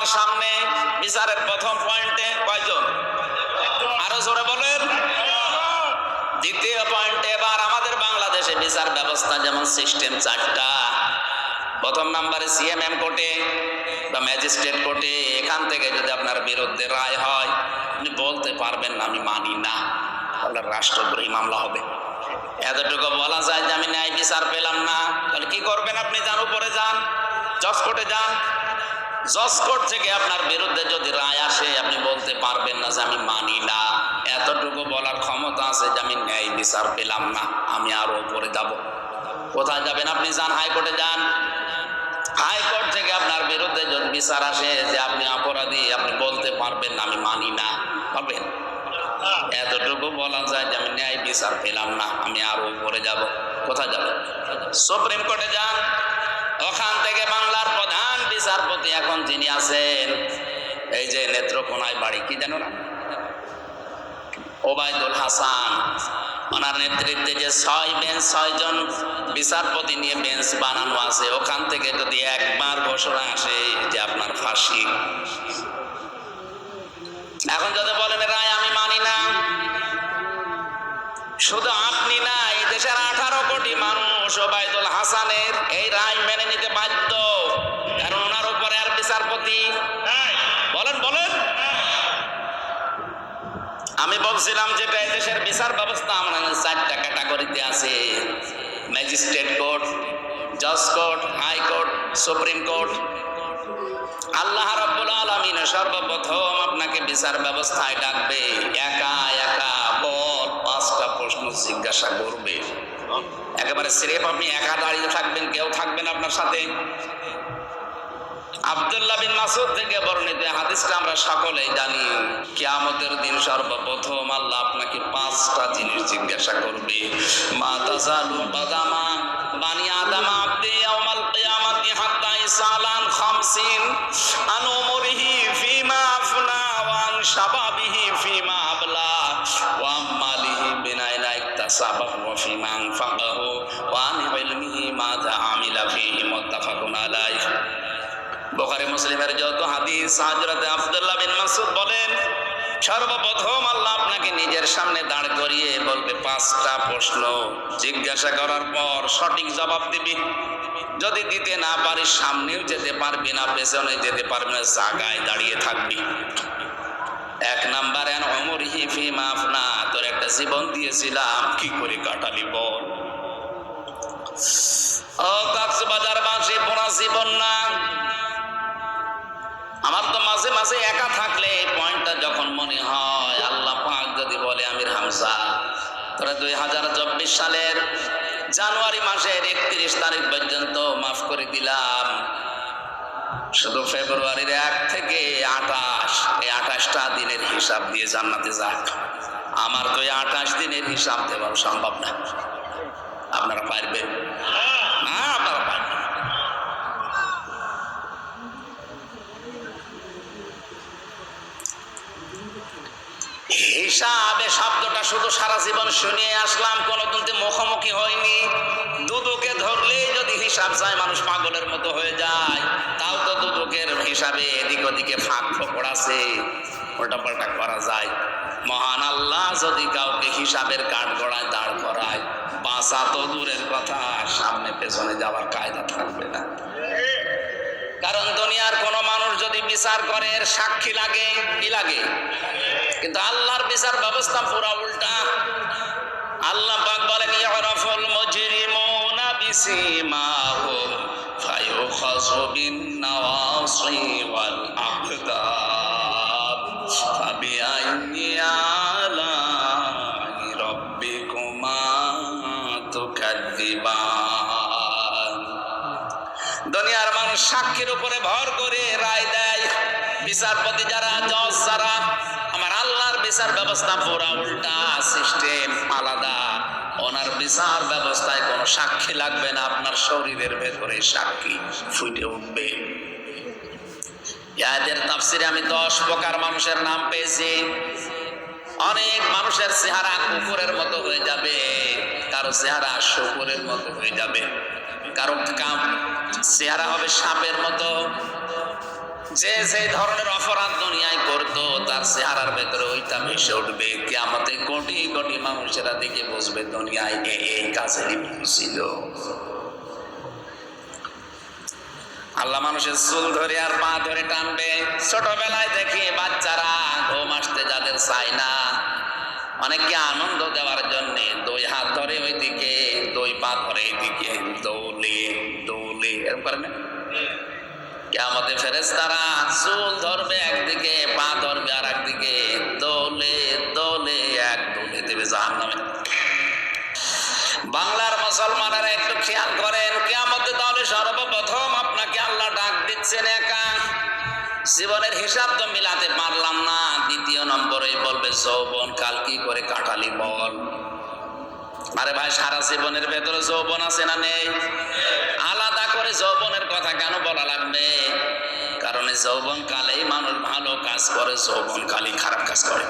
আপনার সামনে বিচারের প্রথম পয়েন্টে কয়জন? আরো জোরে বলেন। দ্বিতীয় পয়েন্টে, এবার আমাদের বাংলাদেশে বিচার ব্যবস্থা যেমন সিস্টেম চারটা। প্রথম নাম্বারে সিএমএম কোর্টে বা ম্যাজিস্ট্রেট কোর্টে, এখান থেকে যদি আপনার বিরুদ্ধে রায় হয়, আপনি বলতে পারবেন না আমি মানি না, তাহলে রাষ্ট্রদ্রোহী মামলা হবে। এতটুকু বলা যায় যে আমি ন্যায় বিচার পেলাম না, তাহলে কি করবেন আপনি? যান উপরে যান, জজ কোর্টে যান। জজ কোর্ট থেকে আপনার বিরুদ্ধে যদি রায় আসে, আপনি বলতে পারবেন না যে আমি মানি না। এতটুকু বলার ক্ষমতা আছে যে আমি ন্যায় বিচার পেলাম না, আমি আরো উপরে যাব। কোথায় যাবেন আপনি? যান হাইকোর্টে যান। হাইকোর্ট থেকে আপনার বিরুদ্ধে যদি বিচার আসে যে আপনি অপরাধী, আপনি বলতে পারবেন না আমি মানি না, পারবেন? এতটুকু বলা যায় যে আমি ন্যায় বিচার পেলাম না, আমি আরো উপরে যাব। কোথায় যাবেন? সুপ্রিম কোর্টে যান। ওখান থেকে বাংলার প্রধান বিচারপতি এখন যিনি আছেন, এই যে নেত্রকোনায় বাড়ি, কি জানো না, ওবায়দুল হাসান, ওনার নেতৃত্বে যে 6 বেঞ্চ 6 জন বিচারপতি নিয়ে বেঞ্চ বানানো আছে, ওখান থেকে যদি একবার ঘোষণা আসে যে আপনার ফাঁসি, এখন যদি বলেন রায় আমি মানি না, শুধু আপনি না, এই দেশের 18 কোটি মানুষ ওবায়দুল হাসানের এই রায় মেনে নিতে বাধ্য, কারণ ওনার উপরে আর বিচারপতি। বলেন বলেন। আমি বলছিলাম যেটা এই দেশের বিচার ব্যবস্থা আমরা 4টা ক্যাটাগরিতে আছে: ম্যাজিস্ট্রেট কোর্ট, জজ কোর্ট, হাইকোর্ট, সুপ্রিম কোর্ট। আল্লাহ রাব্বুল আলামিন সর্বপ্রথম আপনাকে বিচার ব্যবস্থায় ডাকবে, একা একা বল 5টা প্রশ্ন জিজ্ঞাসা করবে। একেবারে স্রেফ আপনি একা দাঁড়িয়ে থাকবেন, কেউ থাকবেন আপনার সাথে। আব্দুল্লাহ বিন মাসউদ থেকে বর্ণিত হাদিসটা আমরা সকলেই জানি। কিয়ামতের দিন সর্বপ্রথম আল্লাহ আপনাকে 5টা জিনিস জিজ্ঞাসা করবে। মা তাযালু বাদামা বানি আদম আবদি ইয়াউমাল কিয়ামাতি হাত্তা ইসালান 50 আন উমরিহি ফিমা আফনা ওয়া আন শাবাবিহি ফিমা আবলা ওয়া মালিহি বিনাইনা ইকতাসাবাহু ওয়া ফিমা আনফাকাহু ওয়া আন ইলমিহি মাযা আমিলা ফিহি মুত্তাফাকুন আলাইহি। বুখারী মুসলিমের যত হাদিস, হযরত আব্দুল্লাহ বিন মাসউদ বলেন, সর্বপ্রথম আল্লাহ আপনাকে নিজের সামনে দাঁড় করিয়ে বলবে 5টা প্রশ্ন জিজ্ঞাসা করার পর সঠিক জবাব দিবি। যদি দিতে না পারিস সামনেও যেতে পারবি না, পেছনে যেতে পারবি না, জায়গায় দাঁড়িয়ে থাকবি। 1 নাম্বার, আন উমরিহি ফিমা আফনা, তোর একটা জীবন দিয়েছিলাম কি করে কাটালি বল। ও কক্সবাজার বাসী, পুরা জীবন না, আমার তো মাঝে মাঝে একা থাকলে এই পয়েন্টটা যখন মনে হয়, আল্লাহ পাক যদি বলে আমির হামজা তোরা 2024 সালের জানুয়ারি মাসের 31 তারিখ পর্যন্ত মাফ করে দিলাম, শুধু ফেব্রুয়ারির 1 থেকে 28, এই 28টা দিনের হিসাব দিয়ে জান্নাতে যাক। আমার তো এই 28 দিনের হিসাব দেওয়া সম্ভব না। আপনারা পারবেন না? আপনারা পারবেন। হিসাবে শব্দটা শুধু সারা জীবন শুনিয়ে আসলাম, কোনোদিন মুখোমুখি হয়নি। দুদুকে ধরলেই যদি হিসাব চায় মানুষ পাগলের মতো হয়ে যায়। তাও তো দুদুকের হিসাবে এদিক ওদিকে ফাঁক ফোকর আছে, উল্টাপাল্টা করা যায়। মহান আল্লাহ যদি কাউকে হিসাবের কাঠগড়ায় দাঁড় করায়, বাঁচা তো দূরের কথা, সামনে পেছনে যাওয়ার কায়দা থাকবে না। কারণ দুনিয়ার কোন মানুষ যদি বিচার করে এর সাক্ষী লাগে, কি লাগে? কিন্তু আল্লাহর বিচার ব্যবস্থা পুরা উল্টা। আল্লাহ পাক বলেন, ইয়ারাফুল মুজরিমুনা বিসিমাহুম ফায়ুখাযু বিন নাওয়াসি ওয়াল আকদাম ফাবিআইয়ি আলাই রাব্বিকুমা তুকাযযিবান। দুনিয়ার মানুষ সাক্ষীর উপরে ভর করে রায় দেয়, বিচারপতি যারা, জজ যারা। আমার আল্লাহর বিচার ব্যবস্থা পুরা উল্টা, সিস্টেম আলাদা। ওনার বিচার ব্যবস্থায় কোনো সাক্ষী লাগবে না, আপনার শরীরের ভেতরে সাক্ষী ফুটে উঠবে। এদের তাফসিরে আমি 10 প্রকার মানুষের নাম পেয়েছি। অনেক মানুষের চেহারা কুকুরের মতো হয়ে যাবে, কারো চেহারা শুকুরের মতো হয়ে যাবে, কারো চেহারা হবে সাপের মতো, যে সেই ধরনের অপরাধ দুনিয়ায় করতো তার চেহারার ভেতরে ওইটা ভেসে উঠবে। কিয়ামতে কোটি কোটি মানুষেরা দিকে বসবে দুনিয়ায় এই কাজেরই ছিল। আল্লাহ মানুষের চুল ধরে আর পা ধরে টানবে। ছোটবেলায় দেখি বাচ্চারা ঘুম আসতে যাদের চায় না, অনেককে আনন্দ দেওয়ার জন্য দুই হাত ধরে ওইদিকে, দুই পা ধরে এইদিকে দৌলে দৌলে এরকম করে না? কিয়ামতে ফেরেশতারা চুল ধরবে একদিকে, পা ধরবে আর একদিকে, দৌলে দৌলে এক দৌলে দেবে জাহান্নামে। বাংলার মুসলমানেরা একটু খেয়াল করেন, কিয়ামতে তাহলে সর্বপ্রথম আপনাকে আল্লাহ ডাক দিচ্ছেন একা। জীবনের হিসাব তো মিলাতে পারলাম না, দ্বিতীয় নম্বরে বলবে যৌবন কাল কি করে কাটালি বল। আরে ভাই, সারা জীবনের ভেতরে যৌবন আছে না নেই? আলাদা করে যৌবনের কথা কেন বলা লাগবে? কারণ যৌবন কালেই মানুষ ভালো কাজ করে, যৌবন কালেই খারাপ কাজ করে।